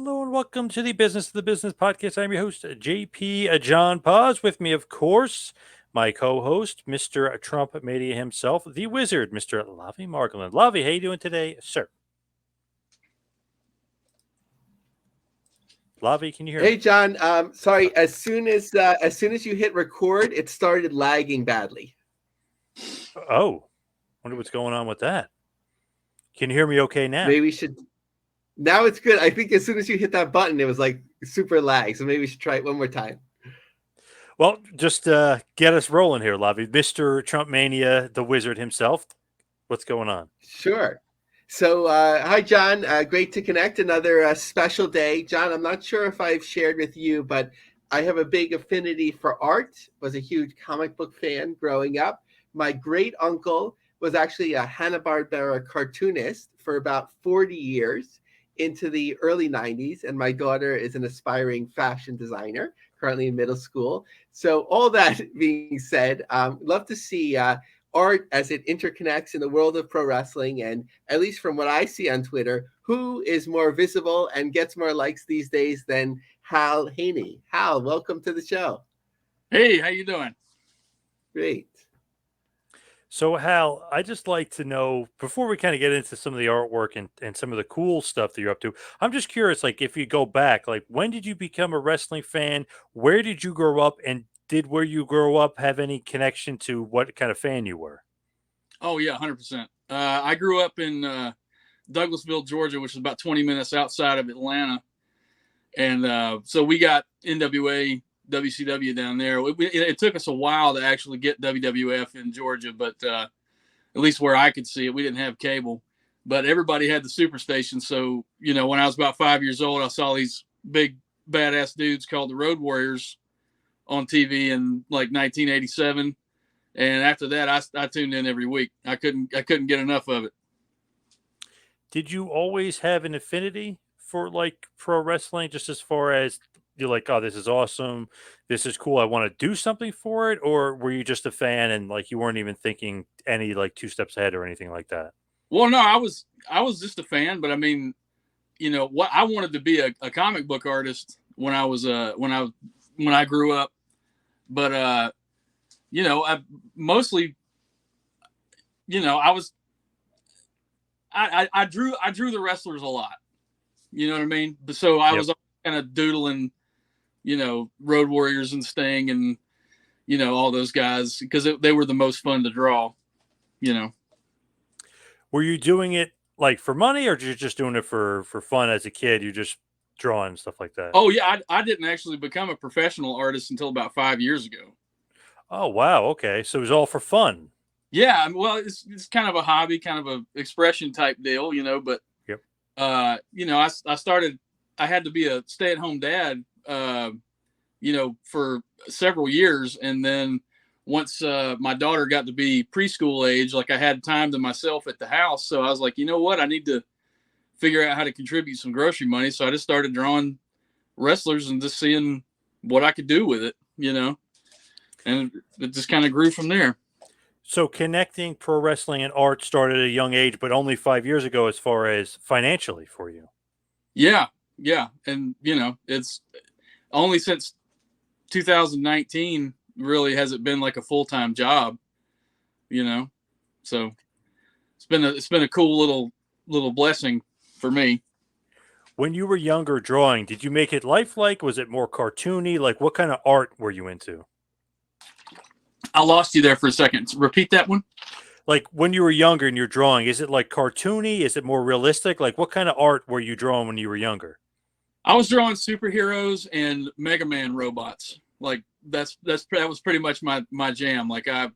Hello and welcome to the Business of the Business podcast. I'm your host, JP John Paz. With me, of course, my co-host, Mr. Trump Media himself, the wizard, Mr. Lavi Margolin. Lavi, how you doing today, sir? Lavi, can you hear Hey me? John, sorry. As soon as you hit record, it started lagging badly. Oh, wonder what's going on with that. Can you hear me okay now? Maybe we should. Now it's good. I think as soon as you hit that button, it was like super lag. So maybe we should try it one more time. Well, just get us rolling here, Lavi. Mr. Trump Mania, the wizard himself. What's going on? Sure. So, hi John. Great to connect. Another special day, John. I'm not sure if I've shared with you, but I have a big affinity for art. Was a huge comic book fan growing up. My great uncle was actually a Hanna-Barbera cartoonist for about 40 years into the early 90s, and my daughter is an aspiring fashion designer, currently in middle school. So, all that being said, love to see art as it interconnects in the world of pro wrestling. And at least from what I see on Twitter, who is more visible and gets more likes these days than Hal Haney? Hal, welcome to the show. Hey, how you doing? Great. So, Hal, I just like to know before we kind of get into some of the artwork and some of the cool stuff that you're up to. I'm just curious, like, if you go back, like, when did you become a wrestling fan? Where did you grow up? And did where you grow up have any connection to what kind of fan you were? Oh yeah, 100%. I grew up in Douglasville, Georgia, which is about 20 minutes outside of Atlanta, and so we got NWA, WCW down there. It took us a while to actually get WWF in Georgia, but at least where I could see it, we didn't have cable, but everybody had the superstation. So when I was about 5 years old, I saw these big badass dudes called the Road Warriors on TV in like 1987. And after that, I tuned in every week. I couldn't get enough of it. Did you always have an affinity for like pro wrestling, just as far as you're like, oh, this is awesome, this is cool, I want to do something for it, or were you just a fan and like you weren't even thinking any like two steps ahead or anything like that? Well, no, I was just a fan, but I mean, what I wanted to be a comic book artist when I was when I grew up, but I mostly, I was I drew the wrestlers a lot. You know what I mean? So I Yep. was kind of doodling, Road Warriors and Sting and all those guys because they were the most fun to draw. You know. Were you doing it like for money, or you just doing it for fun as a kid? You just drawing stuff like that. Oh yeah, I didn't actually become a professional artist until about 5 years ago. Oh wow, okay, so it was all for fun. Yeah, well, it's kind of a hobby, kind of a expression type deal, But Yep. I started. I had to be a stay at home dad, for several years, and then once my daughter got to be preschool age, like I had time to myself at the house, so I was like, you know what, I need to figure out how to contribute some grocery money. So I just started drawing wrestlers and just seeing what I could do with it, and it just kind of grew from there. So connecting pro wrestling and art started at a young age, but only 5 years ago, as far as financially for you. Yeah, yeah, and it's only since 2019 really has it been like a full-time job, So it's been a cool little blessing for me. When you were younger drawing, did you make it lifelike? Was it more cartoony? Like what kind of art were you into? I lost you there for a second. Repeat that one. Like when you were younger and you're drawing, is it like cartoony? Is it more realistic? Like what kind of art were you drawing when you were younger? I was drawing superheroes and Mega Man robots. Like that was pretty much my jam. Like I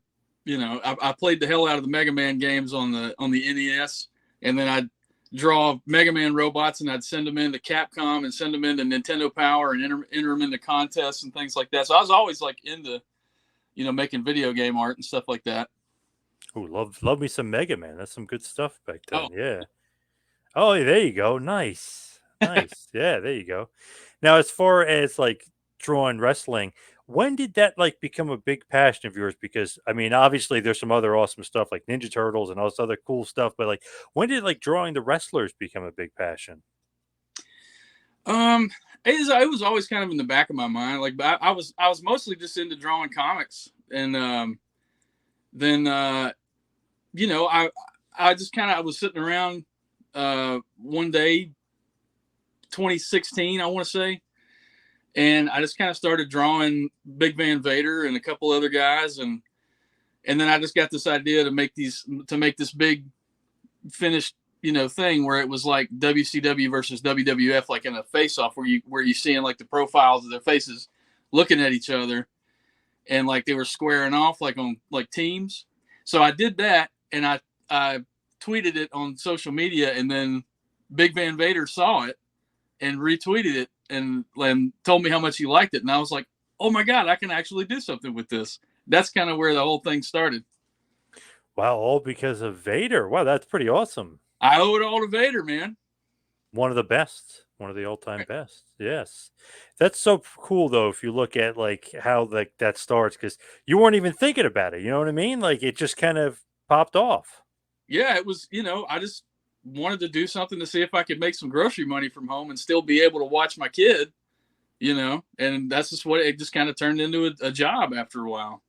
played the hell out of the Mega Man games on the NES, and then I'd draw Mega Man robots and I'd send them into Capcom and send them into Nintendo Power and enter them into contests and things like that. So I was always like into making video game art and stuff like that. Oh, love me some Mega Man. That's some good stuff back Oh, then. Yeah. Oh, there you go. Nice. Nice. Yeah, there you go. Now, as far as like drawing wrestling, when did that like become a big passion of yours? Because I mean, obviously there's some other awesome stuff like Ninja Turtles and all this other cool stuff, but like when did like drawing the wrestlers become a big passion? Um, it was always kind of in the back of my mind. Like, but I was mostly just into drawing comics, and then I just kind of I was sitting around one day, 2016, I want to say, and I just kind of started drawing Big Van Vader and a couple other guys, and then I just got this idea to make this big finished thing where it was like WCW versus WWF, like in a face off where you seeing like the profiles of their faces looking at each other, and like they were squaring off like on like teams. So I did that, and I tweeted it on social media, and then Big Van Vader saw it and retweeted it and told me how much he liked it, and I was like, oh my god, I can actually do something with this. That's kind of where the whole thing started. Wow, all because of Vader. Wow, that's pretty awesome. I owe it all to Vader, man. One of the best, one of the all-time best. Yes. That's so cool though if you look at like how like that starts cuz you weren't even thinking about it, you know what I mean? Like it just kind of popped off. Yeah, it was, I just wanted to do something to see if I could make some grocery money from home and still be able to watch my kid, and that's just what it just kind of turned into a job after a while.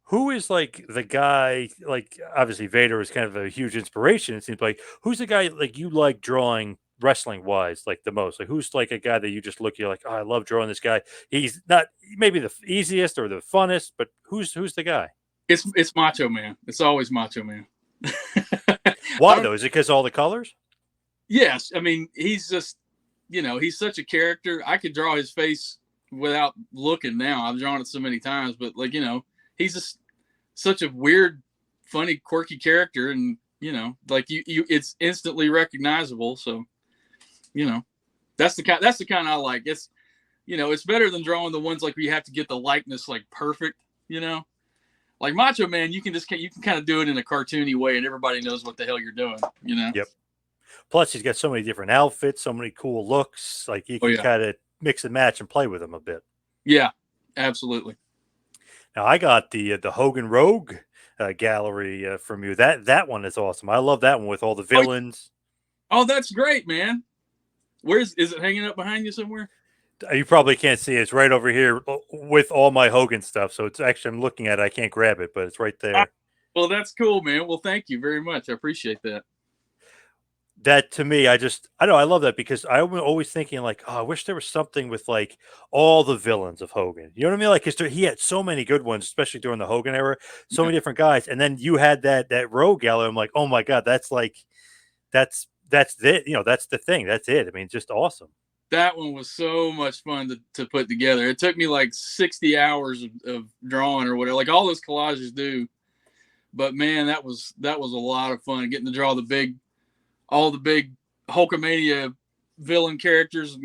Who is like the guy like obviously Vader is kind of a huge inspiration it seems like. Who's the guy like you like drawing wrestling wise like the most? Like who's like a guy that you just look you're like, "Oh, I love drawing this guy." He's not maybe the easiest or the funnest, but who's the guy? It's Macho Man. It's always Macho Man. Why though? Is it because all the colors? Yes, I mean he's just, he's such a character. I could draw his face without looking now. I've drawn it so many times, but like he's just such a weird, funny, quirky character, and like it's instantly recognizable. So that's the kind I like. It's better than drawing the ones like where you have to get the likeness like perfect. Like Macho Man, you can kind of do it in a cartoony way, and everybody knows what the hell you're doing. Yep. Plus, he's got so many different outfits, so many cool looks. Like you can kind of mix and match and play with him a bit. Yeah, absolutely. Now I got the Hogan Rogue gallery from you. That one is awesome. I love that one with all the villains. Oh, that's great, man. Is it hanging up behind you somewhere? You probably can't see it. It's right over here with all my Hogan stuff. So it's actually I'm looking at it. I can't grab it, but it's right there. Well, that's cool, man. Well, thank you very much. I appreciate that. That to me, I know I love that because I'm always thinking like, oh, I wish there was something with like all the villains of Hogan. You know what I mean? Like, because he had so many good ones, especially during the Hogan era, so many different guys. And then you had that Rogue gallery. I'm like, oh my god, that's it. That's the thing. That's it. I mean, just awesome. That one was so much fun to put together. It took me like 60 hours of drawing or whatever, like all those collages do. But man, that was a lot of fun getting to draw all the big Hulkamania villain characters,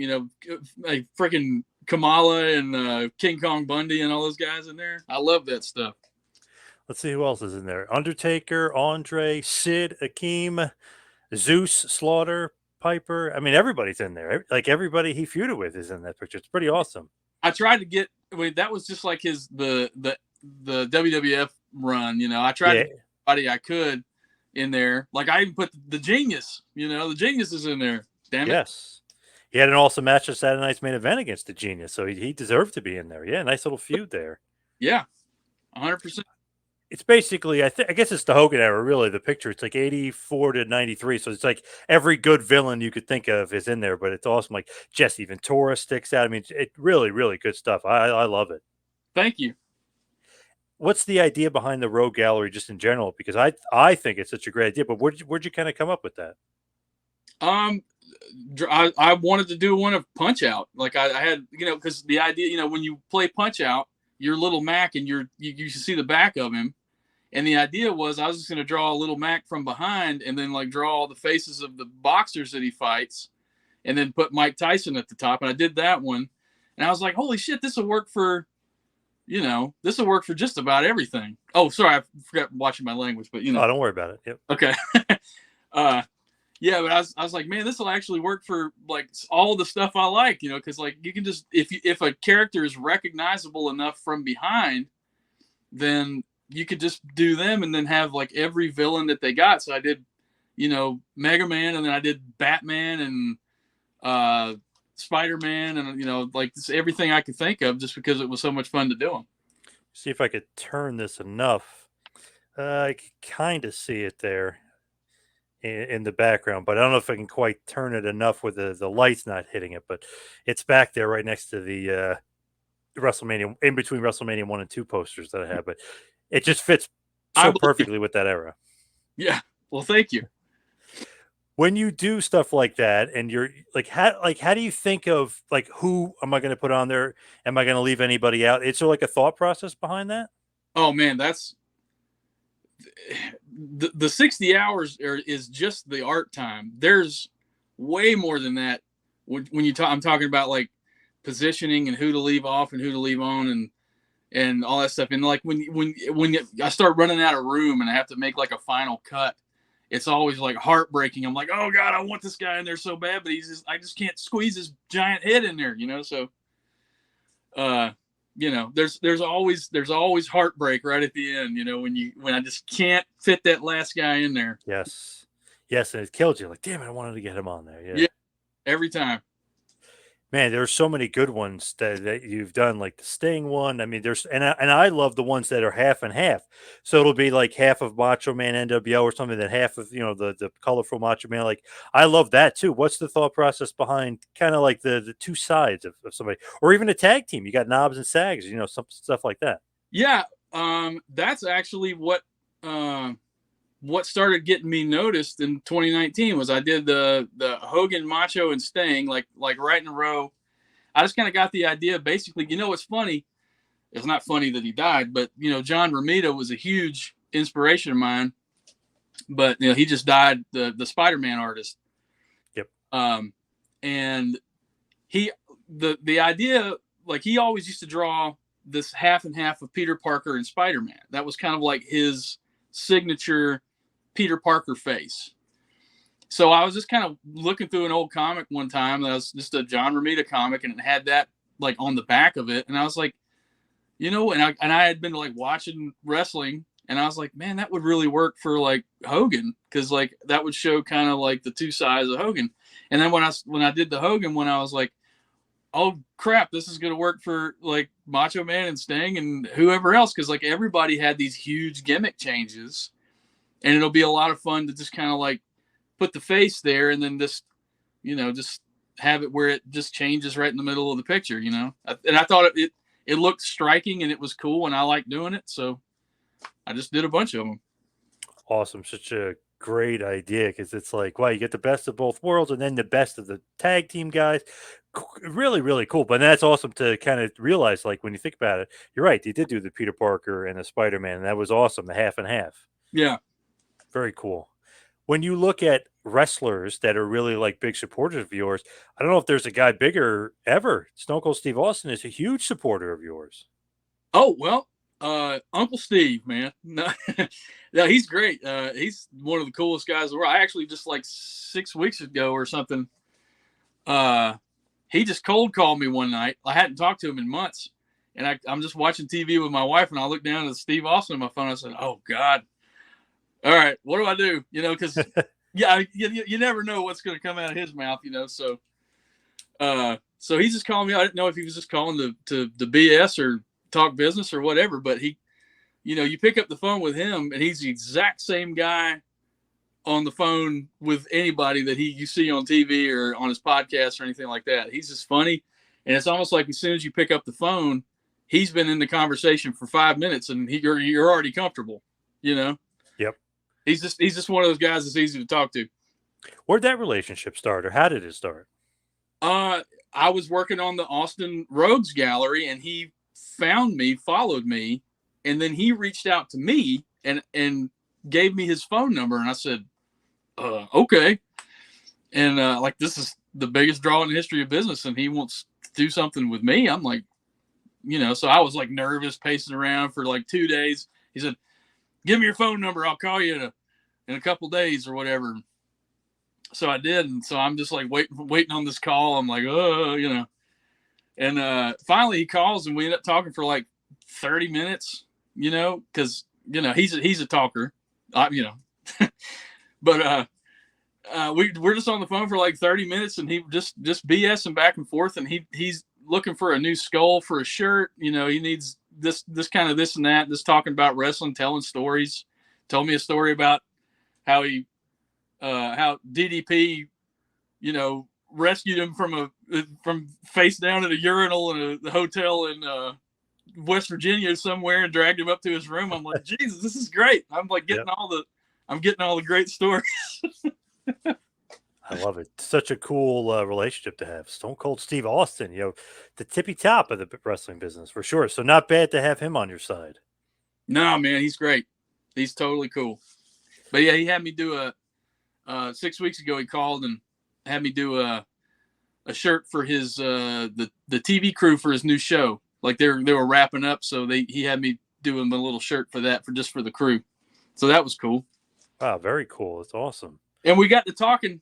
like freaking Kamala and King Kong Bundy and all those guys in there. I love that stuff. Let's see who else is in there. Undertaker, Andre, Sid, Akeem, Zeus, Slaughter, Piper. I mean, everybody's in there. Like everybody he feuded with is in that picture. It's pretty awesome. I tried to get. That was just like the WWF run. I tried to get everybody I could in there. Like I even put the Genius. The Genius is in there. Damn it. Yes. He had an awesome match at Saturday Night's Main Event against the Genius, so he deserved to be in there. Yeah, nice little feud there. Yeah, 100%. It's basically, I guess it's the Hogan era, really, the picture. It's like 84 to 93. So it's like every good villain you could think of is in there, but it's awesome. Like Jesse Ventura sticks out. I mean, it really, really good stuff. I love it. Thank you. What's the idea behind the Rogue Gallery just in general? Because I think it's such a great idea, but where'd you kind of come up with that? I wanted to do one of Punch Out. Like I had, because the idea, when you play Punch Out, your little Mac and you see the back of him. And the idea was I was just going to draw a little Mac from behind and then like draw all the faces of the boxers that he fights and then put Mike Tyson at the top. And I did that one. And I was like, holy shit, this will work for, just about everything. Oh, sorry. I forgot watching my language, but Oh, don't worry about it. Yep. Okay. Yeah, but I was like, man, this will actually work for like all the stuff I like, because like you can just, if a character is recognizable enough from behind, then you could just do them and then have like every villain that they got. So I did, Mega Man, and then I did Batman, and Spider-Man, and like everything I could think of, just because it was so much fun to do them. See if I could turn this enough. I can kind of see it there in the background, but I don't know if I can quite turn it enough with the lights not hitting it. But it's back there right next to the WrestleMania, in between WrestleMania 1 and 2 posters that I have. But it just fits so perfectly with that era. Yeah. Well, thank you. When you do stuff like that, and you're how do you think of like, who am I going to put on there? Am I going to leave anybody out? It's like a thought process behind that. Oh man, that's the 60 hours is just the art time. There's way more than that when you talk. I'm talking about like positioning and who to leave off and who to leave on and all that stuff. And like when I start running out of room and I have to make like a final cut, it's always like heartbreaking. I'm like, oh God, I want this guy in there so bad, but I just can't squeeze his giant head in there, So, there's always heartbreak right at the end, when I just can't fit that last guy in there. Yes, and it killed you. Like, damn it, I wanted to get him on there. Yeah, every time. Man, there's so many good ones that you've done, like the Sting one. I mean, and I love the ones that are half and half. So it'll be like half of Macho Man NWO or something, that half of the colorful Macho Man. Like, I love that too. What's the thought process behind kind of like the two sides of somebody, or even a tag team? You got Knobs and Sags, some stuff like that. Yeah, that's actually what started getting me noticed in 2019 was I did the Hogan, Macho, and Sting like right in a row. I just kind of got the idea. Basically, what's funny? It's not funny that he died, but John Romita was a huge inspiration of mine. But he just died, the Spider-Man artist. Yep. And the idea, like, he always used to draw this half and half of Peter Parker and Spider-Man. That was kind of like his signature Peter Parker face. So I was just kind of looking through an old comic one time that was just a John Romita comic, and it had that like on the back of it. And I was like, and I had been like watching wrestling, and I was like, man, that would really work for like Hogan, because like that would show kind of like the two sides of Hogan. And then when I did the Hogan one, I was like, oh crap, this is going to work for like Macho Man and Sting and whoever else, because like everybody had these huge gimmick changes. And it'll be a lot of fun to just kind of like put the face there and then just have it where it just changes right in the middle of the picture, And I thought it looked striking and it was cool and I liked doing it. So I just did a bunch of them. Awesome. Such a great idea, because it's like, wow, you get the best of both worlds and then the best of the tag team guys. Really, really cool. But that's awesome to kind of realize, like, when you think about it, you're right. They did do the Peter Parker and the Spider-Man, and that was awesome. The half and half. Yeah. Very cool. When you look at wrestlers that are really like big supporters of yours, I don't know if there's a guy bigger ever. Stone Cold Steve Austin is a huge supporter of yours. Oh, well, Uncle Steve, man. No, he's great. He's one of the coolest guys in the world. I actually just like 6 weeks ago or something, he just cold called me one night. I hadn't talked to him in months. And I'm just watching TV with my wife, and I look down at Steve Austin on my phone. I said, oh, God. All right, what do I do? Because you never know what's going to come out of his mouth, So, so he just called me. I didn't know if he was just calling to BS or talk business or whatever. But he, you pick up the phone with him, and he's the exact same guy on the phone with anybody that you see on TV or on his podcast or anything like that. He's just funny, and it's almost like as soon as you pick up the phone, he's been in the conversation for 5 minutes, and you're already comfortable, Yep. He's just one of those guys that's easy to talk to. Where'd that relationship start, or how did it start? I was working on the Austin Rhodes Gallery, and he found me, followed me, and then he reached out to me and gave me his phone number, and I said, okay. And like, this is the biggest draw in the history of business, and he wants to do something with me. I'm like, so I was like nervous, pacing around for like 2 days. He said, give me your phone number. I'll call you in a couple days or whatever. So I did. And so I'm just like waiting on this call. I'm like, and finally he calls, and we end up talking for like 30 minutes, cause he's a talker, but we're just on the phone for like 30 minutes, and he just BSing back and forth, and he's looking for a new skull for a shirt. You know, he needs this kind of this and that. Just talking about wrestling, telling stories. Told me a story about how how DDP, you know, rescued him from face down at a urinal in a hotel in West Virginia somewhere and dragged him up to his room. I'm like, Jesus, this is great. I'm like getting all the great stories. I love it. Such a cool relationship to have. Stone Cold Steve Austin, you know, the tippy top of the wrestling business for sure. So not bad to have him on your side. No, man, he's great. He's totally cool. But yeah, he had me do 6 weeks ago. He called and had me do a shirt for his the TV crew for his new show. Like they were wrapping up, so he had me do him a little shirt for that for the crew. So that was cool. Wow, very cool. It's awesome. And we got to talking,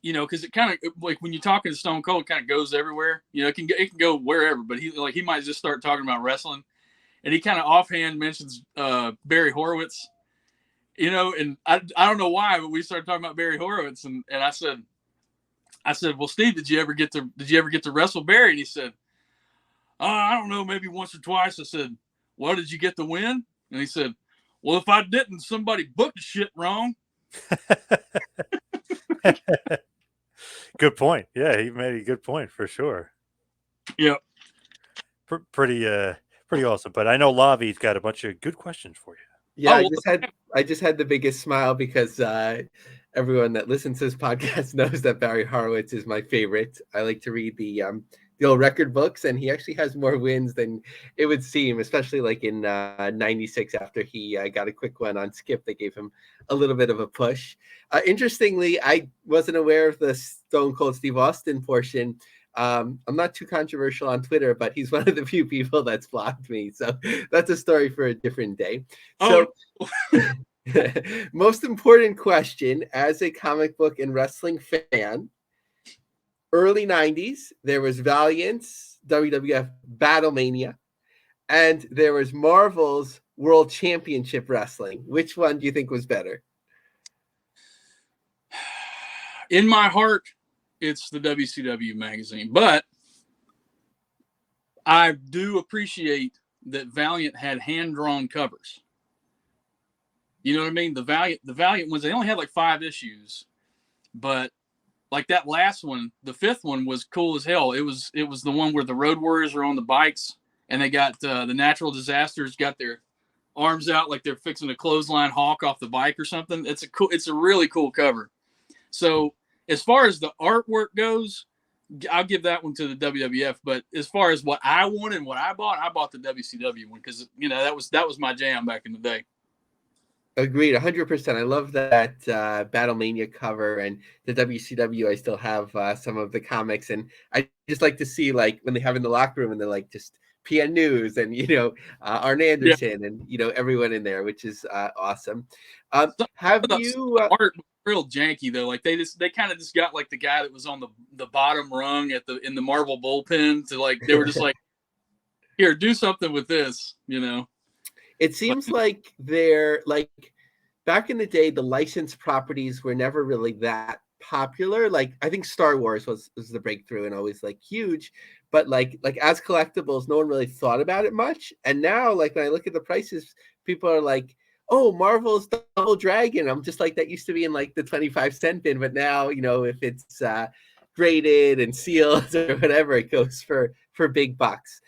you know, because it kind of like when you're talking to Stone Cold, it kind of goes everywhere. You know, it can go wherever. But he might just start talking about wrestling, and he kind of offhand mentions Barry Horowitz. You know, and I don't know why, but we started talking about Barry Horowitz, and I said, well, Steve, did you ever get to wrestle Barry? And he said, I don't know, maybe once or twice. I said, well, did you get the win? And he said, well, if I didn't, somebody booked the shit wrong. Good point. Yeah, he made a good point for sure. Yep. Pretty awesome. But I know Lavi's got a bunch of good questions for you. Yeah, I just had the biggest smile because everyone that listens to this podcast knows that Barry Horowitz is my favorite. I like to read the old record books, and he actually has more wins than it would seem, especially like in '96 after he got a quick one on Skip that gave him a little bit of a push. Interestingly, I wasn't aware of the Stone Cold Steve Austin portion. I'm not too controversial on Twitter, but he's one of the few people that's blocked me. So that's a story for a different day. So most important question as a comic book and wrestling fan, early 90s, there was Valiant's WWF Battlemania, and there was Marvel's World Championship Wrestling. Which one do you think was better? In my heart, it's the WCW magazine, but I do appreciate that Valiant had hand-drawn covers. You know what I mean? The Valiant ones, they only had like 5 issues, but like that last one, the 5th one was cool as hell. It was the one where the Road Warriors are on the bikes, and they got the natural disasters got their arms out like they're fixing a clothesline Hawk off the bike or something. It's a really cool cover. So as far as the artwork goes, I'll give that one to the WWF. But as far as what I wanted and what I bought the WCW one because you know that was my jam back in the day. Agreed, 100%. I love that Battlemania cover, and the WCW. I still have some of the comics, and I just like to see like when they have in the locker room and they're like just PN News and Arn Anderson and everyone in there, which is awesome. Have you art real janky though? Like they kind of just got like the guy that was on the bottom rung in the Marvel bullpen to like they were just like, here, do something with this, It seems like they're like back in the day, the licensed properties were never really that popular. Like I think Star Wars was the breakthrough and always like huge, but like as collectibles, no one really thought about it much. And now, like when I look at the prices, people are like, "Oh, Marvel's Double Dragon." I'm just like, that used to be in like the 25-cent bin, but now if it's graded and sealed or whatever, it goes for big bucks.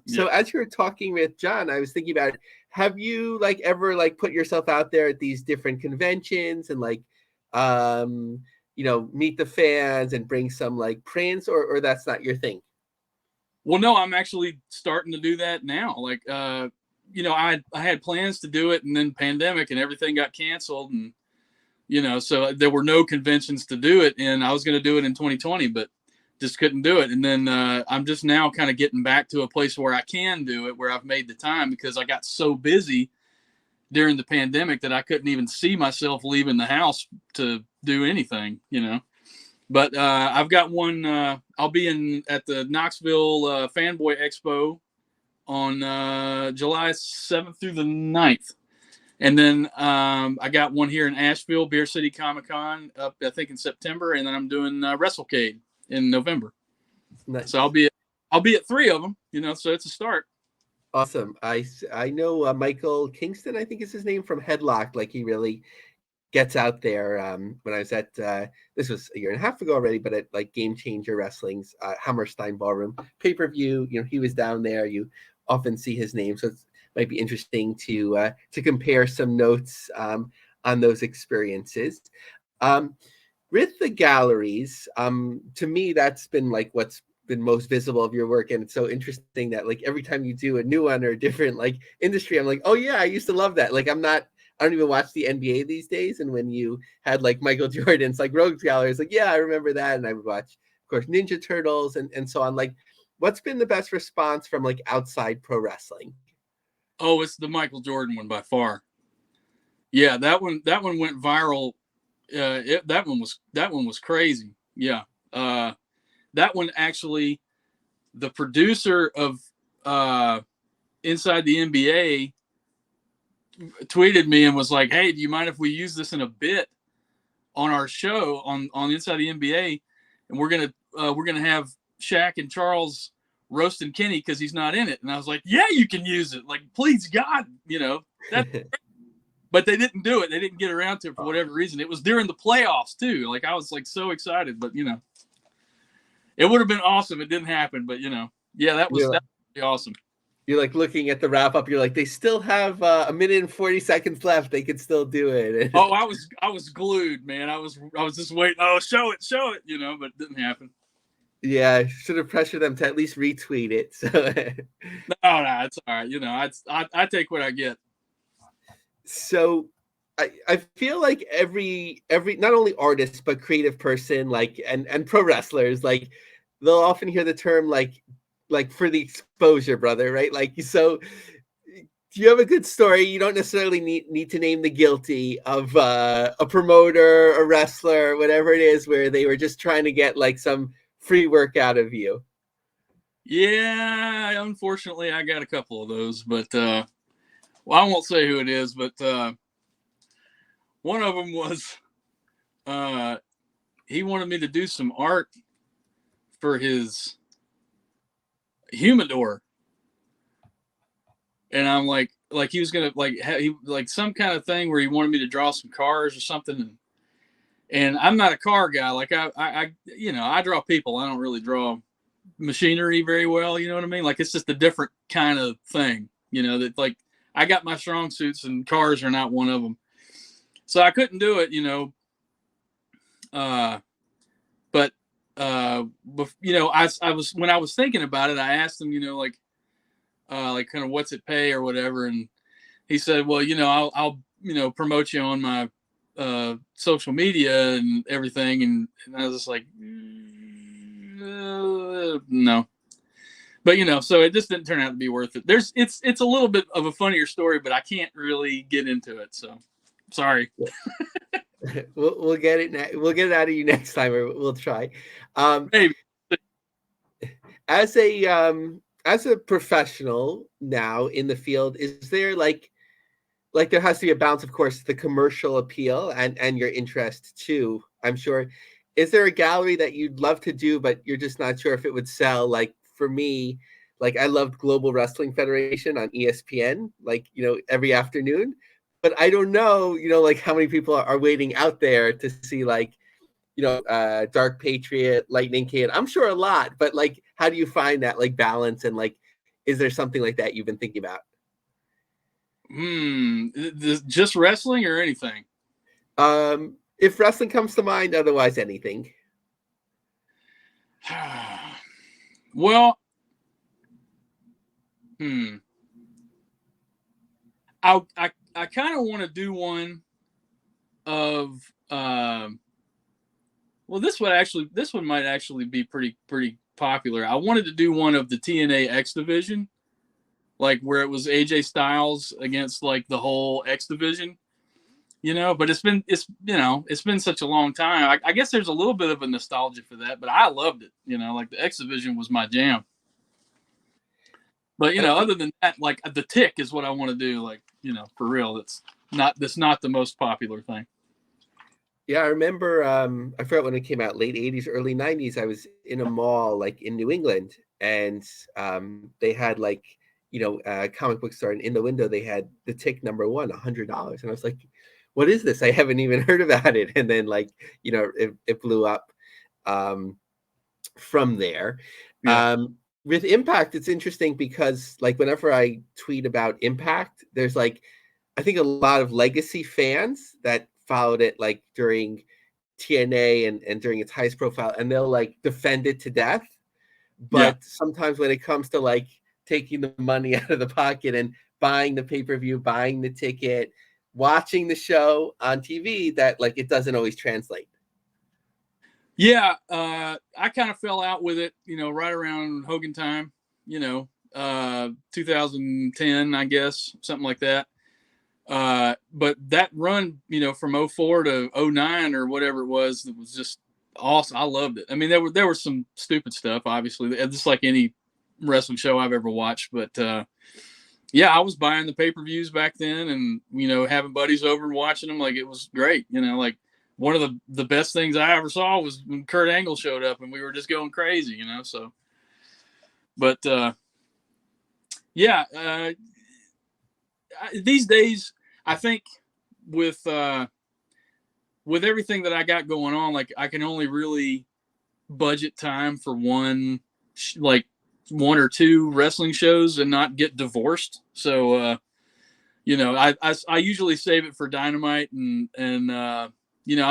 So as you were talking with John, I was thinking about, have you like ever like put yourself out there at these different conventions and like, meet the fans and bring some like prints, or that's not your thing? Well, no, I'm actually starting to do that now. Like, I had plans to do it and then pandemic and everything got canceled and, so there were no conventions to do it. And I was going to do it in 2020, but just couldn't do it. And then I'm just now kind of getting back to a place where I can do it, where I've made the time because I got so busy during the pandemic that I couldn't even see myself leaving the house to do anything, But I've got one. I'll be at the Knoxville Fanboy Expo on July 7th through the 9th. And then I got one here in Asheville, Beer City Comic Con, up I think in September, and then I'm doing WrestleCade in November. Nice. So I'll be at 3 of them. So it's a start. Awesome. I know Michael Kingston, I think is his name, from Headlock. Like, he really gets out there. When I was at this was a year and a half ago already, but at like Game Changer Wrestling's Hammerstein Ballroom pay-per-view, he was down there. You often see his name, so it might be interesting to compare some notes on those experiences. With the galleries, to me, that's been like what's been most visible of your work, and it's so interesting that like every time you do a new one or a different like industry, I'm like, oh yeah, I used to love that. Like, I don't even watch the NBA these days, and when you had like Michael Jordan's like Rogues Gallery, it's like, yeah, I remember that, and I would watch, of course, Ninja Turtles and so on. Like, what's been the best response from like outside pro wrestling? Oh, it's the Michael Jordan one by far. Yeah, that one went viral. That one was crazy. Yeah. That one, actually, the producer of Inside the NBA tweeted me and was like, hey, do you mind if we use this in a bit on our show on Inside the NBA? And we're gonna have Shaq and Charles roasting Kenny because he's not in it. And I was like, yeah, you can use it. Like, please God, that. But they didn't do it. They didn't get around to it for whatever reason. It was during the playoffs too. Like, I was like so excited, but it would have been awesome. It didn't happen, but yeah, that was pretty awesome. You're like looking at the wrap up. You're like, they still have a minute and 40 seconds left. They could still do it. Oh, I was glued, man. I was just waiting. Oh, show it, but it didn't happen. Yeah, I should have pressured them to at least retweet it. So. No, it's all right. I take what I get. So I feel like every not only artist but creative person, like and pro wrestlers, like they'll often hear the term like for the exposure, brother, right? Like, so do you have a good story? You don't necessarily need to name the guilty of a promoter, a wrestler, whatever it is, where they were just trying to get like some free work out of you. Yeah, unfortunately, I got a couple of those, but well, I won't say who it is, but one of them was he wanted me to do some art for his humidor, and I'm like he was gonna like some kind of thing where he wanted me to draw some cars or something, and I'm not a car guy. Like I draw people. I don't really draw machinery very well. You know what I mean? Like, it's just a different kind of thing. That like I got my strong suits, and cars are not one of them. So I couldn't do it. But I was when I was thinking about it, I asked him, like kind of what's it pay or whatever, and he said, well, I'll promote you on my social media and everything, and I was just like, no. But so it just didn't turn out to be worth it. It's a little bit of a funnier story, but I can't really get into it, so sorry. We'll get it. We'll get it out of you next time, or we'll try. Maybe. As a professional now in the field, is there like there has to be a balance, of course, the commercial appeal and your interest too, I'm sure. Is there a gallery that you'd love to do, but you're just not sure if it would sell? Like, for me, like, I loved Global Wrestling Federation on ESPN, like, every afternoon, but I don't know, like how many people are waiting out there to see like, Dark Patriot, Lightning Kid. I'm sure a lot, but like, how do you find that like balance, and like, is there something like that you've been thinking about? Just wrestling or anything? If wrestling comes to mind, otherwise anything. Well, I kind of want to do one of well, this one might actually be pretty popular. I wanted to do one of the TNA X Division, like where it was AJ Styles against like the whole X Division, but it's been such a long time. I guess there's a little bit of a nostalgia for that, but I loved it. Like the X Division was my jam. But other than that, like the Tick is what I want to do. Like, for real, That's not the most popular thing. Yeah, I remember. I forgot when it came out, late '80s, early '90s. I was in a mall like in New England, and they had like a comic book store, and in the window they had the tick number one, $100, and I was like, "What is this? I haven't even heard about it." And then it blew up from there. Yeah. With Impact, it's interesting because like whenever I tweet about Impact, there's like I think a lot of legacy fans that followed it like during TNA and during its highest profile, and they'll like defend it to death. Yeah. But sometimes when it comes to like taking the money out of the pocket and buying the pay-per-view, buying the ticket, watching the show on TV, that like it doesn't always translate. Yeah, I kind of fell out with it, right around Hogan time, 2010, I guess, something like that. But that run, from 04 to 09 or whatever it was just awesome. I loved it. I mean, there was some stupid stuff, obviously, just like any wrestling show I've ever watched. But yeah, I was buying the pay-per-views back then, and having buddies over and watching them. Like, it was great. Like one of the best things I ever saw was when Kurt Angle showed up, and we were just going crazy. So. But yeah. These days, I think with everything that I got going on, like I can only really budget time for one or two wrestling shows and not get divorced. So, I usually save it for Dynamite and I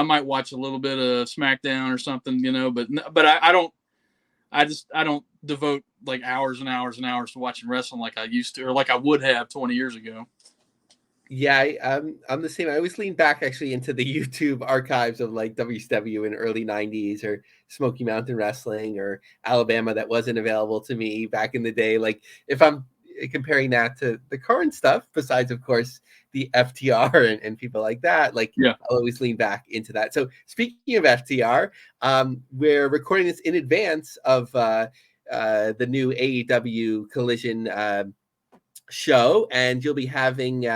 might watch a little bit of SmackDown or something, but I don't devote like hours and hours and hours to watching wrestling like I used to, or like I would have 20 years ago. Yeah, I'm the same. I always lean back actually into the YouTube archives of like WCW in early '90s or Smoky Mountain Wrestling or Alabama that wasn't available to me back in the day. Like if I'm comparing that to the current stuff, besides of course the FTR and people like that, like Yeah. I'll always lean back into that. So speaking of FTR, we're recording this in advance of the new AEW Collision show, and you'll be having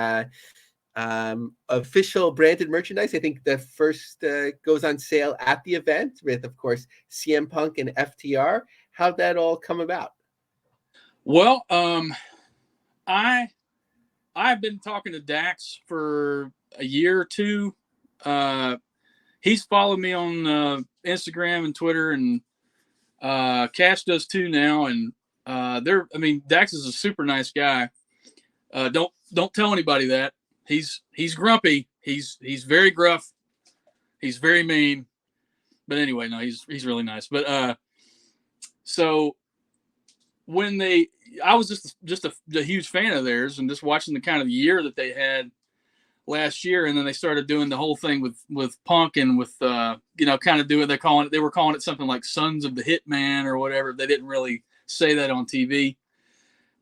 official branded merchandise. I think the first goes on sale at the event with, of course, CM Punk and FTR. How'd that all come about? Well, I've been talking to Dax for a year or two. He's followed me on Instagram and Twitter, and Cash does too now. And Dax is a super nice guy. Don't tell anybody that. He's grumpy. He's very gruff. He's very mean. But anyway, no, he's really nice. But so when I was just a huge fan of theirs, and just watching the kind of year that they had last year, and then they started doing the whole thing with Punk and with kind of doing, they were calling it something like Sons of the Hitman or whatever. They didn't really say that on TV.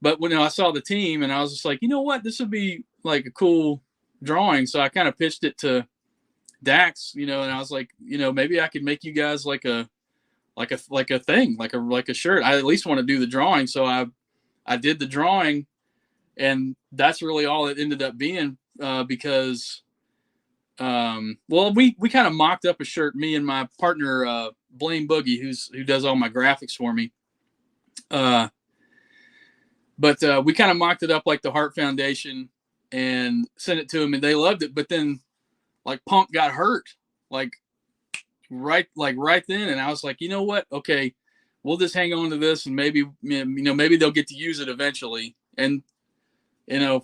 But when I saw the team, and I was just like, you know what, this would be like a cool drawing. So I kind of pitched it to Dax, and I was like, maybe I could make you guys like a thing, like a shirt. I at least want to do the drawing. So I did the drawing, and that's really all it ended up being, because we kind of mocked up a shirt, me and my partner Blaine Boogie, who does all my graphics for me. But we kind of mocked it up like the Hart Foundation and sent it to them, and they loved it. But then, like, Punk got hurt, like right then, and I was like, you know what? Okay, we'll just hang on to this, and maybe they'll get to use it eventually. And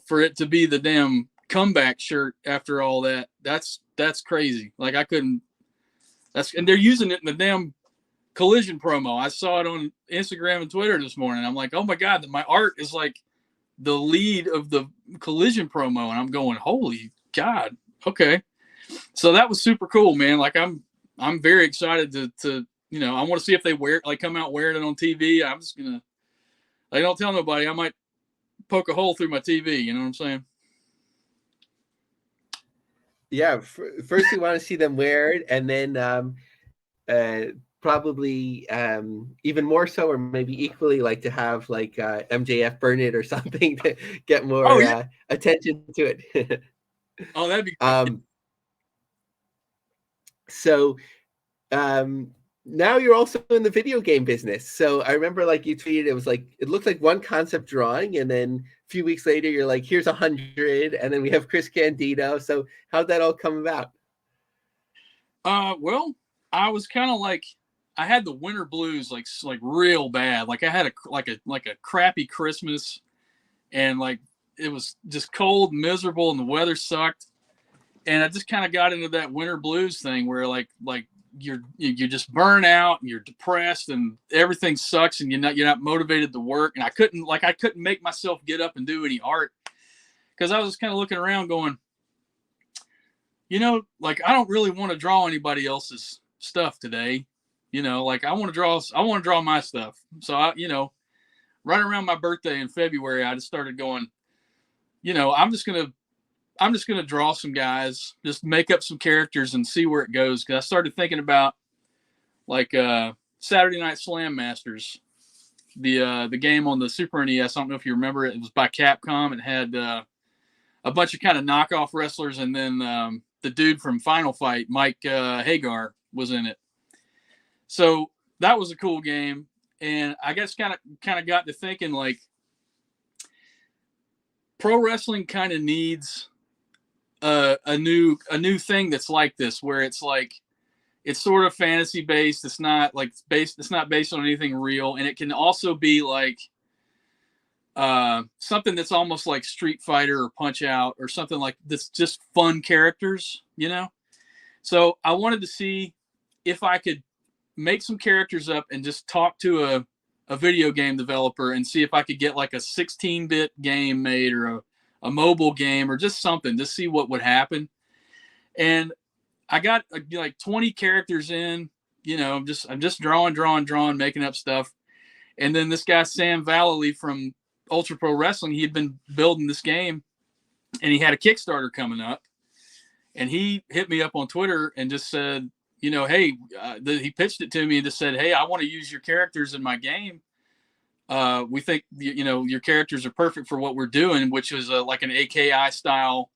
for it to be the damn comeback shirt after all that, that's crazy. Like I couldn't. And they're using it in the damn Collision promo. I saw it on Instagram and Twitter this morning. I'm like, oh my God, my art is like the lead of the Collision promo. And I'm going, holy God. Okay. So that was super cool, man. Like I'm very excited to I want to see if they come out wearing it on TV. I'm just going to, don't tell nobody. I might poke a hole through my TV. You know what I'm saying? Yeah. First we want to see them wear it, and then, probably even more so, or maybe equally, like to have like MJF burn it or something to get more attention to it. Oh, that'd be great. Um, so um, now you're also in the video game business. So I remember like you tweeted, it was like, it looked like one concept drawing. And then a few weeks later, you're like, here's 100. And then we have Chris Candido. So how'd that all come about? Well, I was kind of like, I had the winter blues, like real bad. Like I had a crappy Christmas, and like it was just cold, miserable, and the weather sucked. And I just kind of got into that winter blues thing where like you're just burnt out and you're depressed and everything sucks and you're not motivated to work. And I couldn't make myself get up and do any art because I was just kind of looking around going, like I don't really want to draw anybody else's stuff today. Like I want to draw my stuff. So right around my birthday in February, I just started going, I'm just gonna draw some guys, just make up some characters and see where it goes. Because I started thinking about like Saturday Night Slam Masters, the game on the Super NES. I don't know if you remember it. It was by Capcom. It had a bunch of kind of knockoff wrestlers, and then the dude from Final Fight, Mike Hagar, was in it. So that was a cool game, and I guess kind of got to thinking like pro wrestling kind of needs a new thing that's like this, where it's like it's sort of fantasy based. It's not based on anything real, and it can also be like something that's almost like Street Fighter or Punch Out or something like this, just fun characters, So I wanted to see if I could make some characters up and just talk to a video game developer and see if I could get like a 16-bit game made or a mobile game or just something, just see what would happen. And I got like 20 characters in, I'm just drawing, making up stuff. And then this guy, Sam Vallely from Ultra Pro Wrestling, he had been building this game and he had a Kickstarter coming up, and he hit me up on Twitter and just said, hey, he pitched it to me and just said, hey, I want to use your characters in my game. We think, your characters are perfect for what we're doing, which is like an AKI style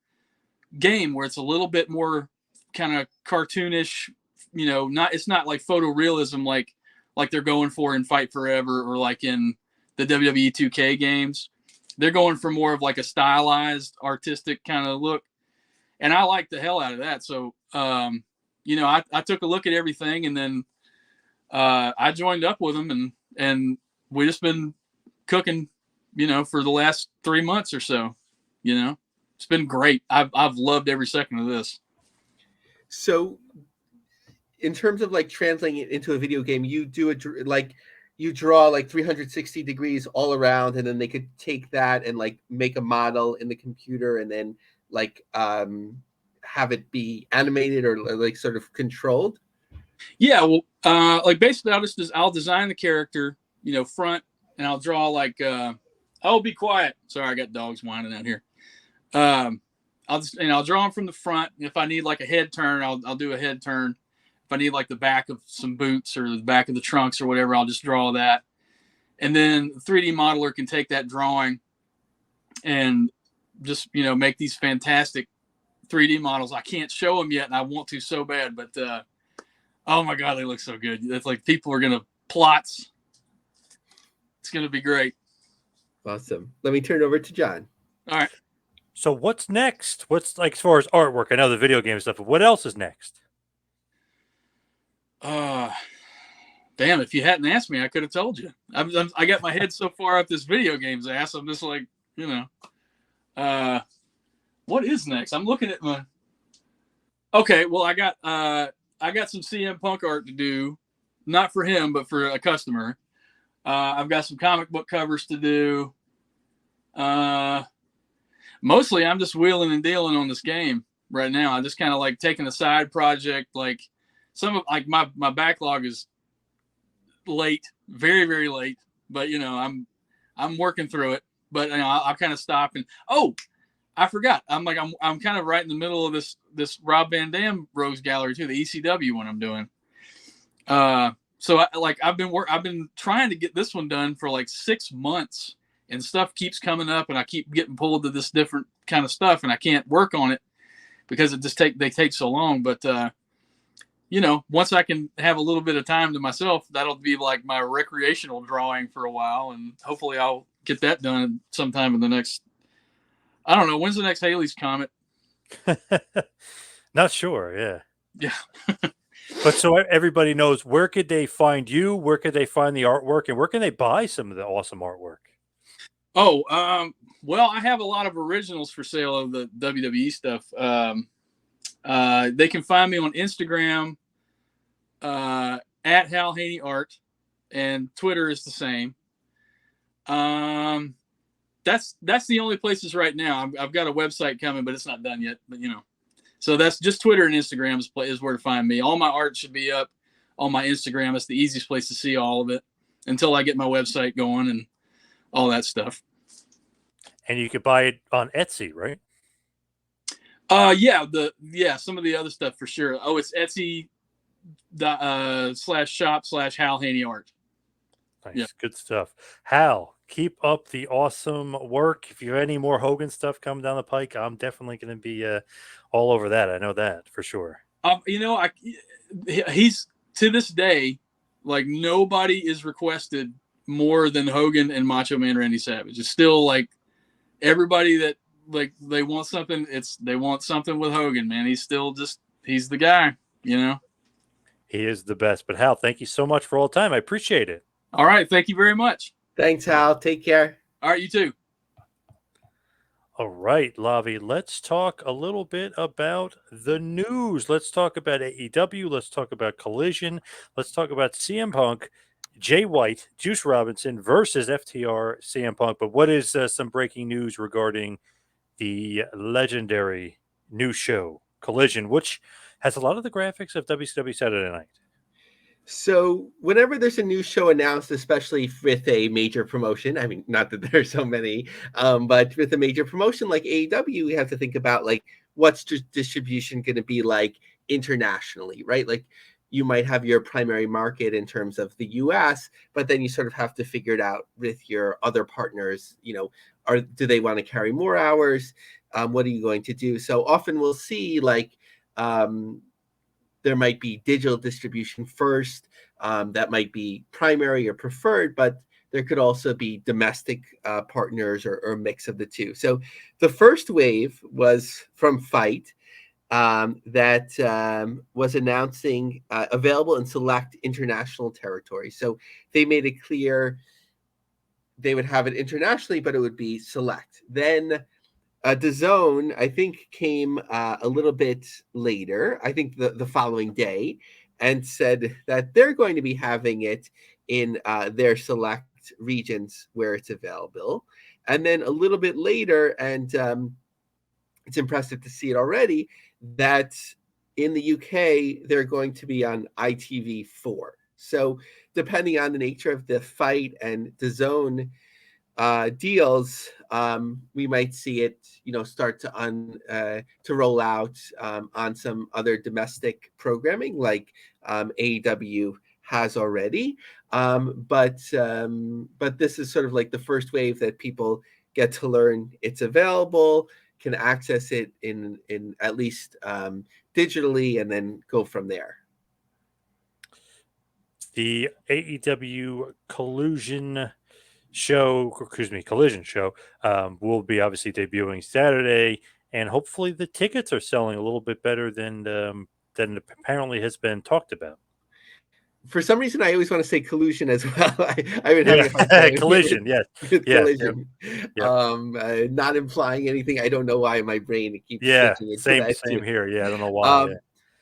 game where it's a little bit more kind of cartoonish, it's not like photorealism like they're going for in Fight Forever or like in the WWE 2K games. They're going for more of like a stylized, artistic kind of look. And I like the hell out of that. So, I took a look at everything, and then I joined up with them, and we just been cooking, for the last 3 months or so. It's been great. I've loved every second of this. So, in terms of like translating it into a video game, you do you draw like 360 degrees all around, and then they could take that and like make a model in the computer, and then like have it be animated or like sort of controlled. Yeah, well, like basically I'll design the character, front, and I'll draw like oh, be quiet. Sorry, I got dogs whining out here. I'll draw them from the front. If I need like a head turn, I'll do a head turn. If I need like the back of some boots or the back of the trunks or whatever, I'll just draw that. And then the 3D modeler can take that drawing and just, make these fantastic 3D models. I can't show them yet, and I want to so bad, but oh my God, they look so good. It's like people are going to plots. It's going to be great. Awesome. Let me turn it over to John. All right. So what's next? What's like as far as artwork? I know the video game stuff, but what else is next? Damn, if you hadn't asked me, I could have told you. I got my head so far up this video game's ass. I'm just like, what is next? I'm looking at my. Okay, well, I got some CM Punk art to do, not for him, but for a customer. I've got some comic book covers to do. Mostly, I'm just wheeling and dealing on this game right now. I just kind of like taking a side project. Like some of like my backlog is late, very very late, but I'm working through it. But I'll kind of stop and I forgot. I'm kind of right in the middle of this Rob Van Dam Rogues Gallery too, the ECW one I'm doing. So I've been trying to get this one done for like 6 months, and stuff keeps coming up, and I keep getting pulled to this different kind of stuff, and I can't work on it. because they take so long. But once I can have a little bit of time to myself, that'll be like my recreational drawing for a while, and hopefully I'll get that done sometime in the next. I don't know, when's the next Halley's Comet? Not sure. Yeah. Yeah. But so everybody knows, where could they find you? Where could they find the artwork, and where can they buy some of the awesome artwork? Oh, well, I have a lot of originals for sale of the WWE stuff. They can find me on Instagram at Hal Haney Art, and Twitter is the same. That's the only places right now. I've got a website coming, but it's not done yet. But so that's just Twitter and Instagram is where to find me. All my art should be up on my Instagram. It's the easiest place to see all of it until I get my website going and all that stuff. And you could buy it on Etsy, right? Some of the other stuff for sure. Oh, it's Etsy /shop/Hal Haney Art. Nice, Yeah. Good stuff. Hal, keep up the awesome work. If you have any more Hogan stuff coming down the pike, I'm definitely going to be all over that. I know that for sure. He's to this day, like, nobody is requested more than Hogan and Macho Man Randy Savage. It's still like everybody that like they want something. They want something with Hogan, man. He's the guy. He is the best. But Hal, thank you so much for all the time. I appreciate it. All right, thank you very much. Thanks, Hal. Take care. All right, you too. All right, Lavi, let's talk a little bit about the news. Let's talk about AEW. Let's talk about Collision. Let's talk about CM Punk, Jay White, Juice Robinson versus FTR CM Punk. But what is some breaking news regarding the legendary new show, Collision, which has a lot of the graphics of WCW Saturday Night? So whenever there's a new show announced, especially with a major promotion, I mean, not that there's so many, but with a major promotion like AEW, we have to think about like what's distribution going to be like internationally, right? Like you might have your primary market in terms of the US, but then you sort of have to figure it out with your other partners. Do they want to carry more hours? What are you going to do? So often we'll see like there might be digital distribution first, that might be primary or preferred, but there could also be domestic partners or a mix of the two. So the first wave was from Fight, that was announcing available in select international territories. So they made it clear they would have it internationally, but it would be select. Then DAZN, I think, came a little bit later, I think the following day, and said that they're going to be having it in their select regions where it's available. And then a little bit later, and it's impressive to see it already, that in the UK, they're going to be on ITV4. So depending on the nature of the Fight and DAZN deals, we might see it, start to roll out on some other domestic programming like AEW has already. But this is sort of like the first wave that people get to learn it's available, can access it in at least digitally, and then go from there. The AEW Collision show will be obviously debuting Saturday, and hopefully the tickets are selling a little bit better than apparently has been talked about. For some reason, I always want to say collusion as well. I've been having a hard time Collision, yes. Collision. Yep. Not implying anything. I don't know why my brain keeps switching it same to that same too. here. Yeah, I don't know why.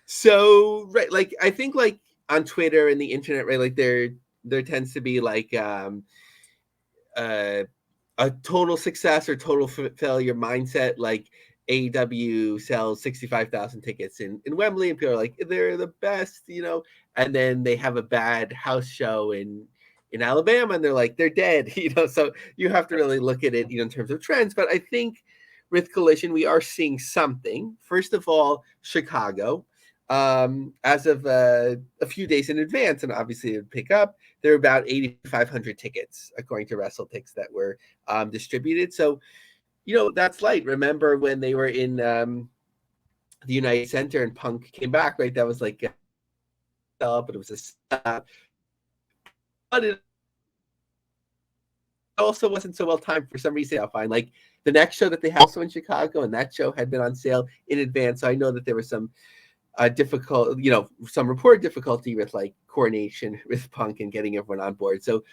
So right, like I think like on Twitter and the internet, right, like there tends to be like a total success or total failure mindset. Like AEW sells 65,000 tickets in Wembley, and people are like, they're the best, and then they have a bad house show in Alabama, and they're like, they're dead, So you have to really look at it, in terms of trends. But I think with Collision, we are seeing something. First of all, Chicago, as of a few days in advance, and obviously it would pick up, there are about 8,500 tickets, according to WrestleTix, that were distributed. So, that's light. Remember when they were in the United Center and Punk came back, right? That was like but it was but it also wasn't so well timed for some reason. I'll find like the next show that they had also in Chicago, and that show had been on sale in advance. So I know that there was some difficult, some reported difficulty with like coordination with Punk and getting everyone on board. So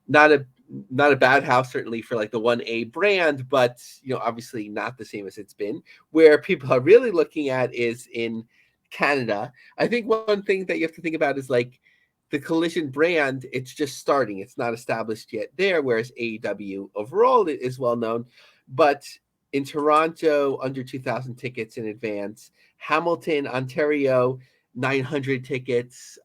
not a not a bad house certainly for like the 1A brand, but obviously not the same as it's been. Where people are really looking at is in Canada. I think one thing that you have to think about is like the Collision brand, it's just starting. It's not established yet there, whereas AEW overall is well known. But in Toronto, under 2,000 tickets in advance. Hamilton, Ontario, 900 tickets.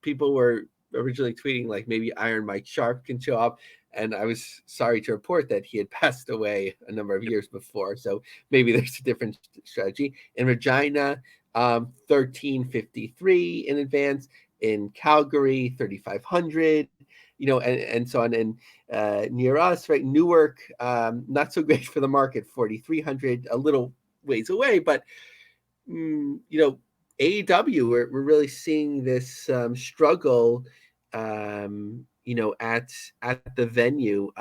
People were originally tweeting like maybe Iron Mike Sharp can show up. And I was sorry to report that he had passed away a number of years before. So maybe there's a different strategy. In Regina, 1353 in advance. In Calgary, 3,500, and so on. And near us, right, Newark, not so great for the market, 4,300, a little ways away. But, AEW, we're really seeing this struggle, at the venue.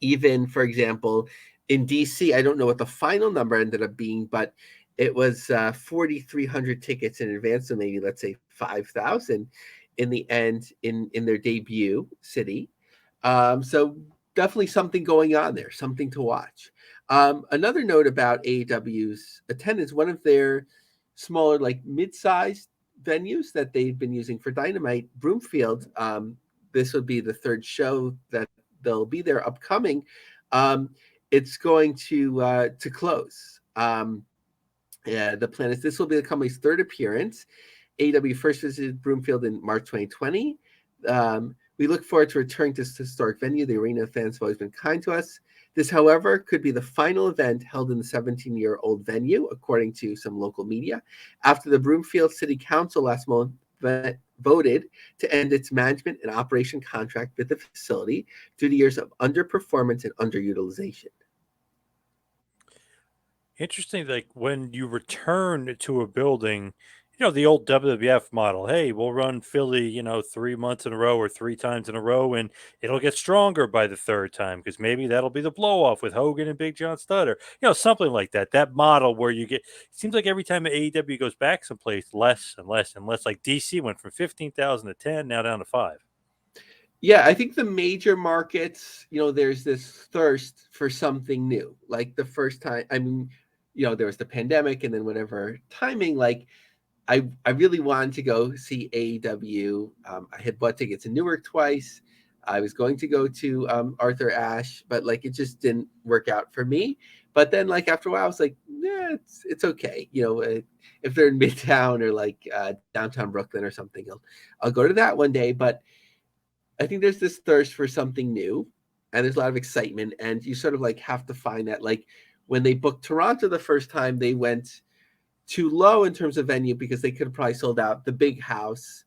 Even, for example, in DC, I don't know what the final number ended up being, but it was 4,300 tickets in advance, so maybe let's say 5,000 in the end in their debut city. So definitely something going on there, something to watch. Another note about AEW's attendance, one of their smaller, like mid-sized venues that they've been using for Dynamite, Broomfield. This would be the third show that they'll be there upcoming. It's going to close. The plan is this will be the company's third appearance. AEW first visited Broomfield in March 2020. We look forward to returning to this historic venue. The arena fans have always been kind to us. This, however, could be the final event held in the 17-year-old venue, according to some local media, after the Broomfield City Council last month voted to end its management and operation contract with the facility due to years of underperformance and underutilization. Interesting, like when you return to a building, the old WWF model. Hey, we'll run Philly, 3 months in a row or 3 times in a row, and it'll get stronger by the third time because maybe that'll be the blow off with Hogan and Big John Studd, or something like that. That model where you get, it seems like every time AEW goes back someplace, less and less and less. Like DC went from 15,000 to 10, now down to 5. Yeah, I think the major markets, there's this thirst for something new. Like the first time, I mean, there was the pandemic and then whatever timing, like I really wanted to go see AEW. I had bought tickets in Newark twice. I was going to go to Arthur Ashe, but like it just didn't work out for me. But then like after a while, I was like, yeah, it's okay. If they're in Midtown or like downtown Brooklyn or something, I'll go to that one day. But I think there's this thirst for something new, and there's a lot of excitement, and you sort of like have to find that. Like when they booked Toronto the first time, they went too low in terms of venue because they could have probably sold out the big house,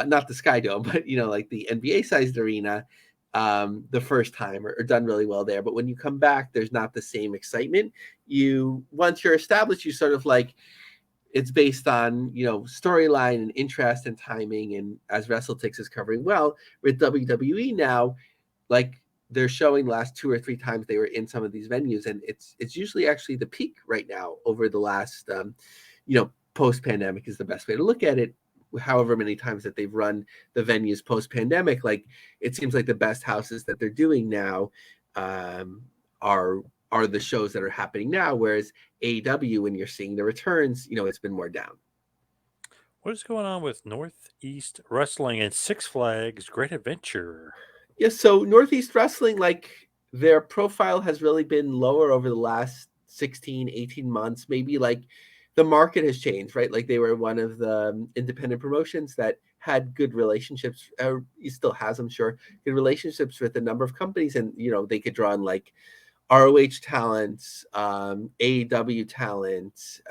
not the Sky Dome, but like the NBA sized arena the first time, or done really well there. But when you come back, there's not the same excitement. Once you're established, you sort of like, it's based on storyline and interest and timing, and as WrestleTix is covering well with WWE now, like they're showing the last 2 or 3 times they were in some of these venues, and it's usually actually the peak right now over the last post pandemic is the best way to look at it. However many times that they've run the venues post pandemic, like it seems like the best houses that they're doing now are the shows that are happening now, whereas AEW, when you're seeing the returns, it's been more down. What is going on with Northeast Wrestling and Six Flags Great Adventure? Yeah, so Northeast Wrestling, like their profile has really been lower over the last 16, 18 months. Maybe like the market has changed, right? Like they were one of the independent promotions that had good relationships. He still has, I'm sure, good relationships with a number of companies, and they could draw on like ROH talents, AEW talents,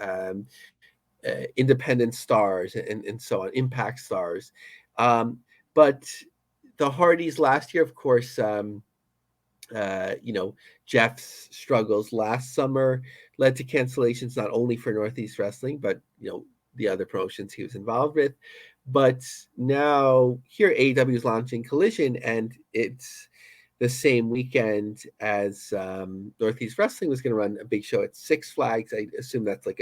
independent stars, and so on, Impact stars. But the Hardys last year, of course, You know, Jeff's struggles last summer led to cancellations not only for Northeast Wrestling, but you know the other promotions he was involved with. But now here AEW is launching Collision, and it's the same weekend as Northeast Wrestling was going to run a big show at Six Flags. I assume that's like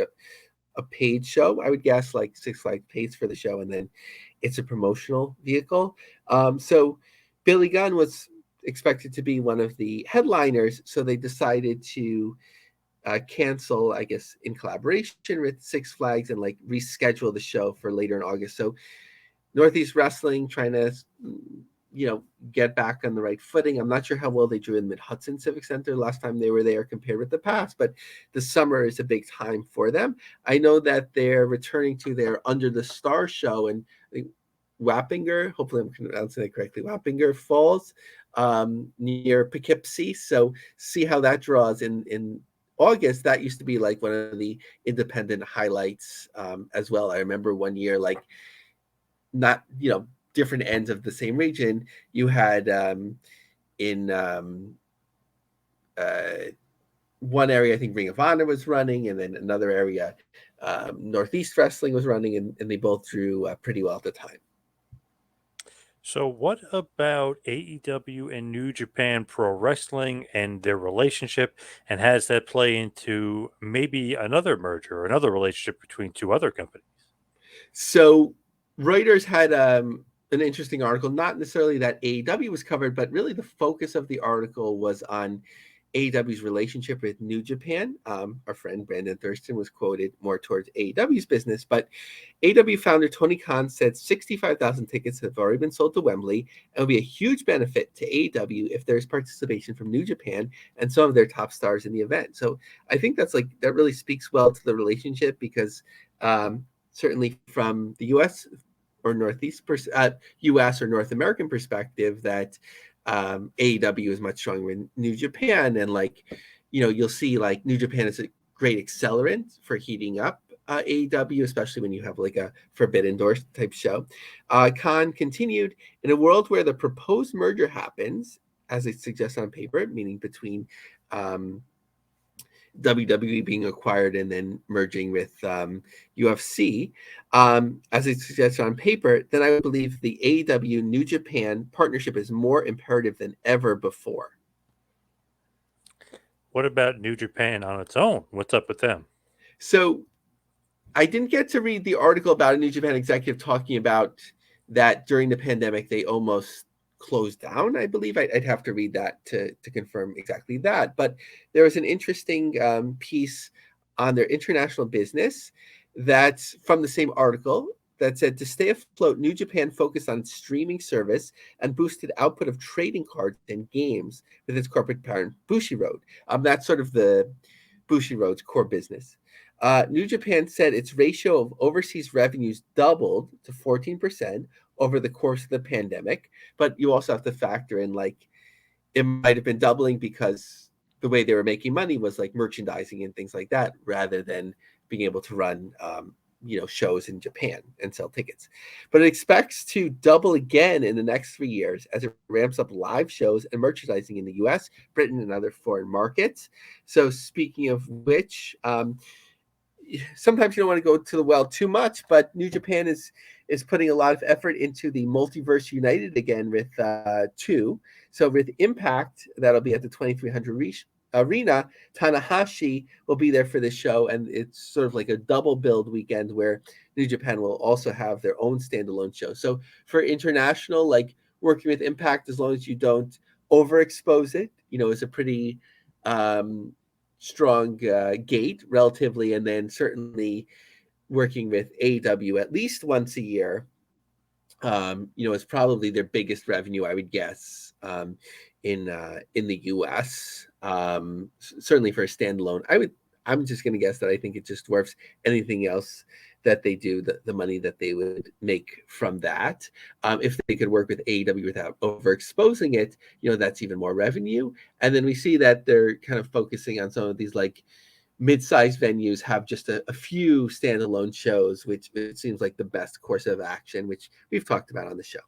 a paid show. I would guess like Six Flags pays for the show, and then it's a promotional vehicle. So Billy Gunn was expected to be one of the headliners, so they decided to cancel, I guess, in collaboration with Six Flags and like reschedule the show for later in August. So Northeast Wrestling trying to, you know, get back on the right footing. I'm not sure how well they drew in Mid-Hudson Civic Center last time they were there compared with the past, but the summer is a big time for them. I know that they're returning to their Under the Star show, and I think Wappinger, hopefully I'm pronouncing it correctly, Wappinger Falls, near Poughkeepsie. So see how that draws in August. That used to be like one of the independent highlights as well. I remember one year, like, not, you know, different ends of the same region. You had in one area, I think Ring of Honor was running, and then another area, Northeast Wrestling was running, and they both drew pretty well at the time. So, what about AEW and New Japan Pro Wrestling and their relationship? And has that play into maybe another merger or another relationship between two other companies? So Reuters had an interesting article, not necessarily that AEW was covered, but really the focus of the article was on AEW's relationship with New Japan. Our friend Brandon Thurston was quoted more towards AEW's business, but AEW founder Tony Khan said 65,000 tickets have already been sold to Wembley, and will be a huge benefit to AEW if there's participation from New Japan and some of their top stars in the event. So I think that's like, that really speaks well to the relationship, because certainly from the U.S. or U.S. or North American perspective, that AEW is much stronger in New Japan, and like, you know, you'll see like New Japan is a great accelerant for heating up AEW, especially when you have like a Forbidden Door type show. Khan continued, in a world where the proposed merger happens, as it suggests on paper, meaning between WWE being acquired and then merging with UFC, as it suggests on paper, then I would believe the AEW New Japan partnership is more imperative than ever before. What about New Japan on its own? What's up with them? So I didn't get to read the article about a New Japan executive talking about that during the pandemic they almost closed down. I believe I'd have to read that to confirm exactly that. But there was an interesting piece on their international business that's from the same article that said, to stay afloat, New Japan focused on streaming service and boosted output of trading cards and games with its corporate parent Bushiroad. That's sort of the Bushiroad's core business. New Japan said its ratio of overseas revenues doubled to 14% over the course of the pandemic. But you also have to factor in, like, it might have been doubling because the way they were making money was like merchandising and things like that, rather than being able to run, you know, shows in Japan and sell tickets. But it expects to double again in the next 3 years as it ramps up live shows and merchandising in the US, Britain, and other foreign markets. So speaking of which, sometimes you don't want to go to the well too much, but New Japan is putting a lot of effort into the Multiverse United again with two. So with Impact, that'll be at the 2300 Arena. Tanahashi will be there for the show, and it's sort of like a double build weekend where New Japan will also have their own standalone show. So for international, like, working with Impact, as long as you don't overexpose it, you know, is a pretty strong gate relatively, and then certainly working with AEW at least once a year, you know, is probably their biggest revenue, I would guess, in the US. Certainly for a standalone, I'm just going to guess that I think it just dwarfs anything else that they do, the money that they would make from that. If they could work with AEW without overexposing it, you know, that's even more revenue. And then we see that they're kind of focusing on some of these like mid-sized venues have just a few standalone shows, which it seems like the best course of action, which we've talked about on the show.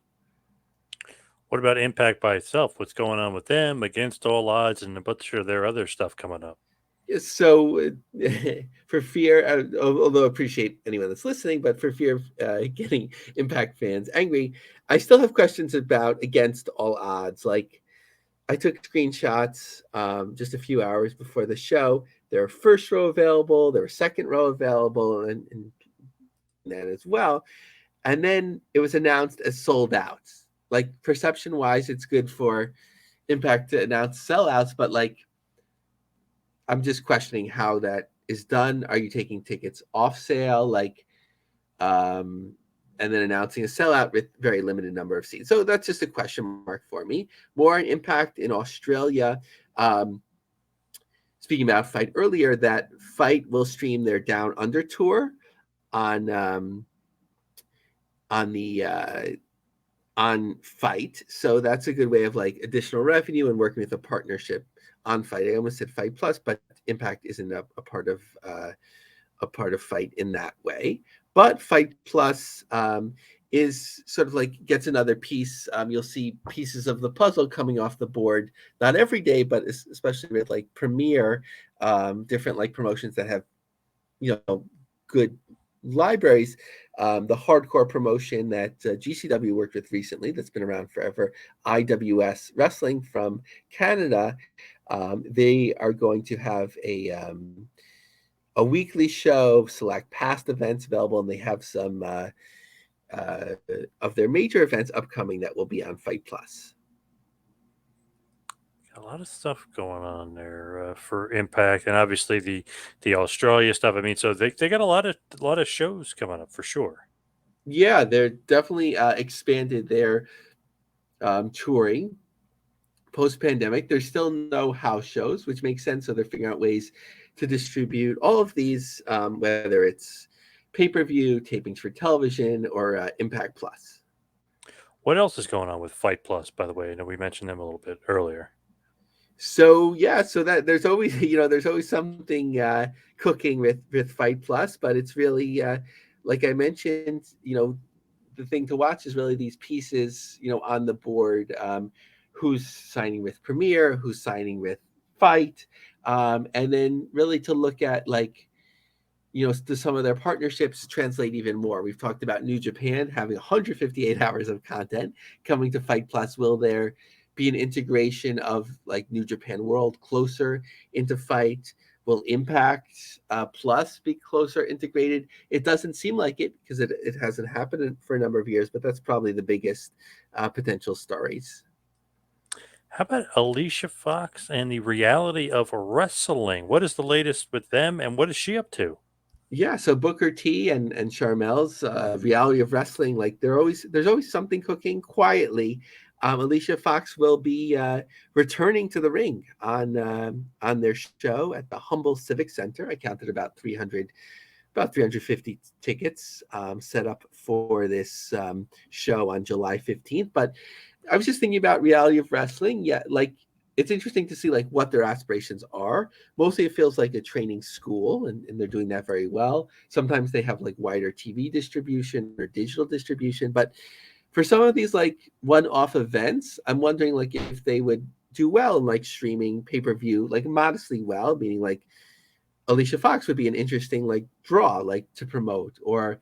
What about Impact by itself? What's going on with them against all odds, and a bunch of their other stuff coming up? So, for fear, although I appreciate anyone that's listening, but for fear of getting Impact fans angry, I still have questions about Against All Odds. Like, I took screenshots just a few hours before the show. There are first row available, there were second row available, and that as well. And then it was announced as sold out. Like, perception wise, it's good for Impact to announce sellouts, but like, I'm just questioning how that is done. Are you taking tickets off sale, like, and then announcing a sellout with very limited number of seats? So that's just a question mark for me. More on Impact in Australia. Speaking about Fight earlier, that Fight will stream their Down Under tour on the on Fight. So that's a good way of like additional revenue and working with a partnership on Fight. I almost said Fight Plus, but Impact isn't a part of Fight in that way. But Fight Plus is sort of like gets another piece. You'll see pieces of the puzzle coming off the board, not every day, but especially with like Premiere, different like promotions that have, good libraries. The hardcore promotion that GCW worked with recently, that's been around forever, IWS Wrestling from Canada, they are going to have a weekly show, select past events available, and they have some of their major events upcoming that will be on Fight Plus. A lot of stuff going on there for Impact, and obviously the Australia stuff. I mean, so they got a lot of shows coming up for sure. Yeah, they're definitely expanded their touring post-pandemic. There's still no house shows, which makes sense. So they're figuring out ways to distribute all of these, whether it's pay-per-view, tapings for television, or Impact Plus. What else is going on with Fight Plus? By the way, I know we mentioned them a little bit earlier. So yeah, so that there's always there's always something cooking with Fight Plus, but it's really like I mentioned, the thing to watch is really these pieces, on the board. Who's signing with Premiere, who's signing with Fight, and then really to look at like, to some of their partnerships translate even more. We've talked about New Japan having 158 hours of content coming to Fight Plus. Will there be an integration of like New Japan World closer into Fight? Will Impact Plus be closer integrated? It doesn't seem like it because it hasn't happened for a number of years, but that's probably the biggest potential stories. How about Alicia Fox and the reality of wrestling? What is the latest with them, and what is she up to? Yeah, so Booker T and Charmel's reality of wrestling, like there's always something cooking quietly. Alicia Fox will be returning to the ring on their show at the Humble Civic Center. I counted about 350 tickets set up for this show on July 15th. But I was just thinking about reality of wrestling. Yeah, like it's interesting to see like what their aspirations are. Mostly it feels like a training school, and they're doing that very well. Sometimes they have like wider TV distribution or digital distribution, but for some of these like one-off events, I'm wondering like if they would do well in like streaming pay-per-view, like modestly well, meaning like Alicia Fox would be an interesting like draw like to promote, or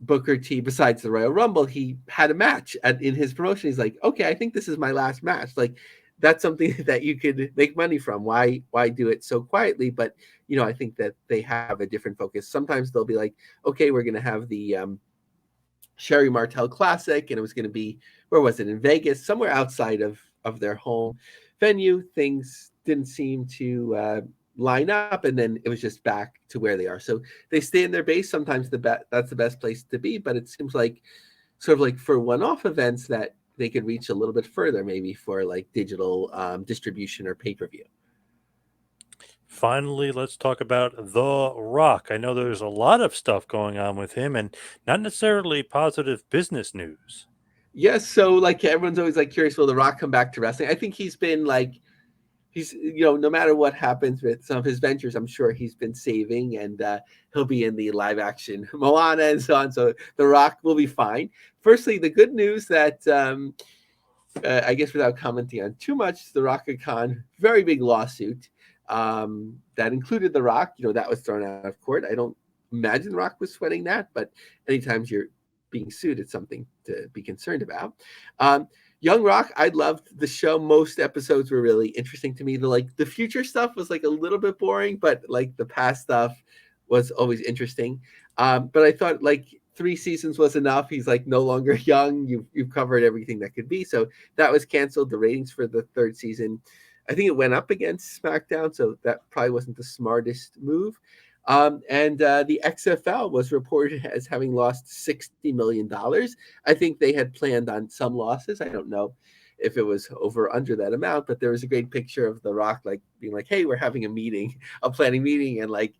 Booker T, besides the Royal Rumble, he had a match in his promotion. He's like, okay, I think this is my last match. Like, that's something that you could make money from. Why do it so quietly? But I think that they have a different focus. Sometimes they'll be like, okay, we're going to have the Sherry Martel Classic, and it was going to be, where was it, in Vegas, somewhere outside of their home venue. Things didn't seem to line up, and then it was just back to where they are. So they stay in their base. Sometimes that's the best place to be, but it seems like sort of like for one-off events that they could reach a little bit further, maybe for like digital distribution or pay-per-view. Finally, let's talk about The Rock. I know there's a lot of stuff going on with him, and not necessarily positive business news. Yes, so like everyone's always like curious, will The Rock come back to wrestling? I think he's been like, he's no matter what happens with some of his ventures, I'm sure he's been saving, and he'll be in the live action Moana and so on. So The Rock will be fine. Firstly, the good news that I guess without commenting on too much, the Rockacon, very big lawsuit that included The Rock. That was thrown out of court. I don't imagine The Rock was sweating that, but anytime you're being sued, it's something to be concerned about. Young Rock, I loved the show. Most episodes were really interesting to me. The future stuff was like a little bit boring, but like the past stuff was always interesting. But I thought like 3 seasons was enough. He's like no longer young. You've covered everything that could be. So that was canceled. The ratings for the third season, I think it went up against SmackDown. So that probably wasn't the smartest move. And the XFL was reported as having lost $60 million. I think they had planned on some losses. I don't know if it was over or under that amount, but there was a great picture of The Rock like being like, "Hey, we're having a meeting, a planning meeting," and like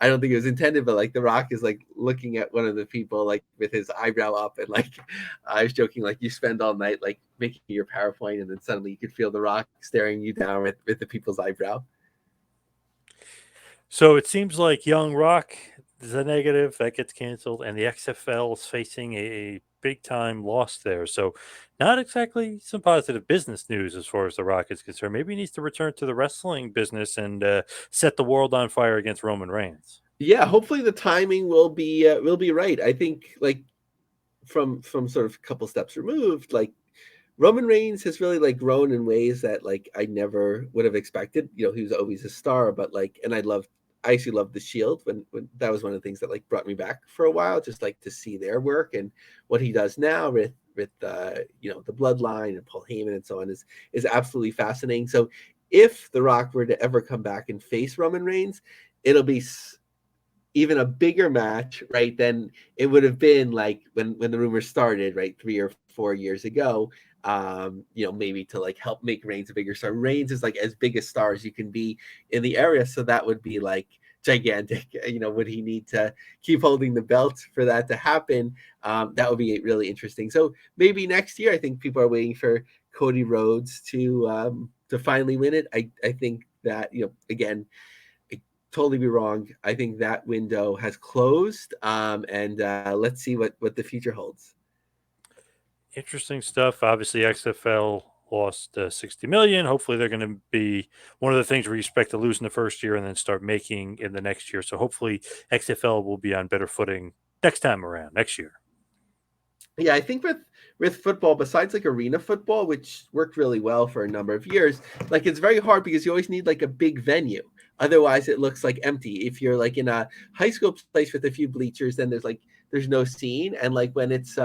I don't think it was intended, but like The Rock is like looking at one of the people like with his eyebrow up, and like I was joking like you spend all night like making your PowerPoint, and then suddenly you could feel The Rock staring you down with the people's eyebrow. So it seems like Young Rock is a negative that gets canceled, and the XFL is facing a big time loss there. So, not exactly some positive business news as far as The Rock is concerned. Maybe he needs to return to the wrestling business and set the world on fire against Roman Reigns. Yeah, hopefully the timing will be right. I think like from sort of a couple steps removed, like Roman Reigns has really like grown in ways that like I never would have expected. He was always a star, but like, and I actually loved the Shield when that was one of the things that like brought me back for a while, just like to see their work and what he does now with the Bloodline and Paul Heyman and so on is absolutely fascinating. So if The Rock were to ever come back and face Roman Reigns, it'll be even a bigger match, right, than it would have been like when the rumors started, right, 3 or 4 years ago. Maybe to like help make Reigns a bigger star. Reigns is like as big a star as you can be in the area, so that would be like gigantic. Would he need to keep holding the belt for that to happen? That would be really interesting. So maybe next year, I think people are waiting for Cody Rhodes to finally win it. I think that again, totally be wrong. I think that window has closed, and let's see what the future holds. Interesting stuff. Obviously, XFL lost 60 million. Hopefully, they're going to be one of the things we expect to lose in the first year and then start making in the next year. So hopefully, XFL will be on better footing next time around, next year. Yeah, I think with football, besides like arena football, which worked really well for a number of years, like it's very hard because you always need like a big venue. Otherwise, it looks like empty. If you're like in a high school place with a few bleachers, then there's no scene. And like when it's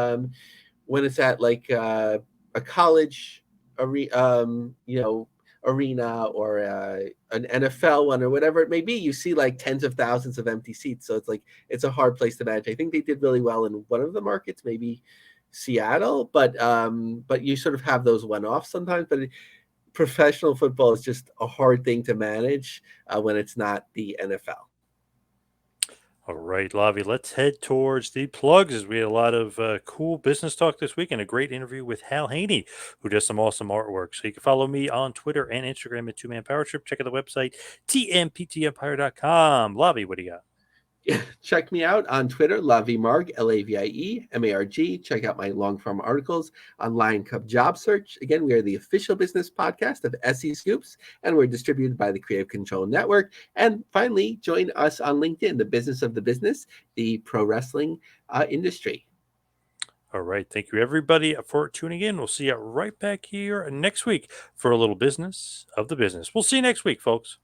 at like a college arena or an NFL one or whatever it may be, you see like tens of thousands of empty seats. So it's like it's a hard place to manage. I think they did really well in one of the markets, maybe Seattle, but you sort of have those one-offs sometimes. But professional football is just a hard thing to manage when it's not the NFL. All right, Lavi, let's head towards the plugs as we had a lot of cool business talk this week and a great interview with Hal Haney, who does some awesome artwork. So you can follow me on Twitter and Instagram at Two Man Power Trip. Check out the website, tmptempire.com. Lavi, what do you got? Check me out on Twitter, LavieMarg, LavieMarg. Check out my long form articles on Lion Cub Job Search. Again, we are the official business podcast of SE Scoops, and we're distributed by the Creative Control Network. And finally, join us on LinkedIn, the business of the business, the pro wrestling industry. All right. Thank you, everybody, for tuning in. We'll see you right back here next week for a little business of the business. We'll see you next week, folks.